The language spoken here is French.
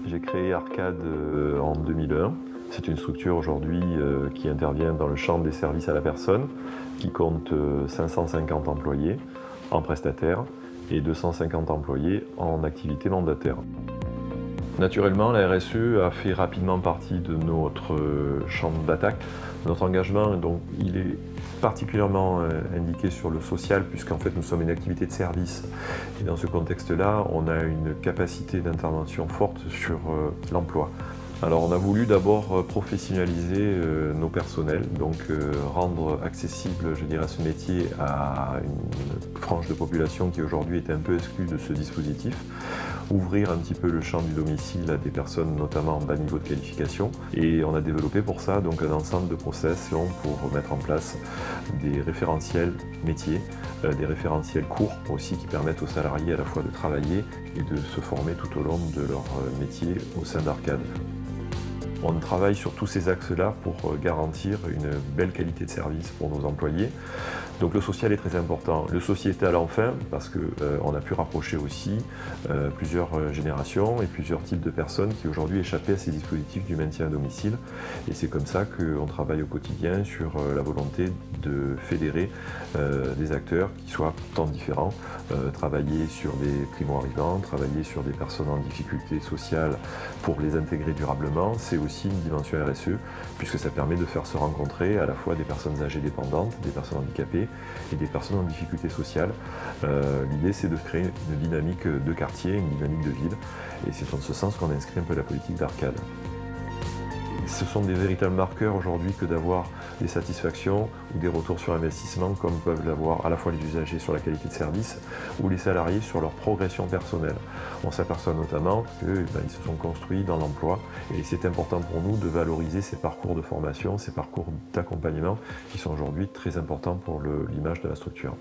J'ai créé Arcade en 2001. C'est une structure aujourd'hui qui intervient dans le champ des services à la personne, qui compte 550 employés en prestataire et 250 employés en activité mandataire. Naturellement, la RSE a fait rapidement partie de notre champ d'attaque. Notre engagement, donc, il est particulièrement indiqué sur le social, puisqu'en fait nous sommes une activité de service. Et dans ce contexte-là, on a une capacité d'intervention forte sur l'emploi. Alors on a voulu d'abord professionnaliser nos personnels, donc rendre accessible, je dirais, ce métier à une frange de population qui aujourd'hui est un peu exclue de ce dispositif, ouvrir un petit peu le champ du domicile à des personnes notamment en bas niveau de qualification, et on a développé pour ça donc un ensemble de process pour mettre en place des référentiels métiers, des référentiels courts aussi qui permettent aux salariés à la fois de travailler et de se former tout au long de leur métier au sein d'Arcade. On travaille sur tous ces axes-là pour garantir une belle qualité de service pour nos employés. Donc le social est très important. Le sociétal enfin, parce qu'on a pu rapprocher aussi plusieurs générations et plusieurs types de personnes qui aujourd'hui échappaient à ces dispositifs du maintien à domicile. Et c'est comme ça qu'on travaille au quotidien sur la volonté de fédérer des acteurs qui soient tant différents, travailler sur des primo-arrivants, travailler sur des personnes en difficulté sociale pour les intégrer durablement. C'est aussi une dimension RSE, puisque ça permet de faire se rencontrer à la fois des personnes âgées dépendantes, des personnes handicapées et des personnes en difficulté sociale. L'idée, c'est de créer une dynamique de quartier, une dynamique de ville, et c'est dans ce sens qu'on a inscrit un peu la politique d'Arcade. Ce sont des véritables marqueurs aujourd'hui que d'avoir des satisfactions ou des retours sur investissement comme peuvent l'avoir à la fois les usagers sur la qualité de service ou les salariés sur leur progression personnelle. On s'aperçoit notamment qu'ils se sont construits dans l'emploi et c'est important pour nous de valoriser ces parcours de formation, ces parcours d'accompagnement qui sont aujourd'hui très importants pour l'image de la structure.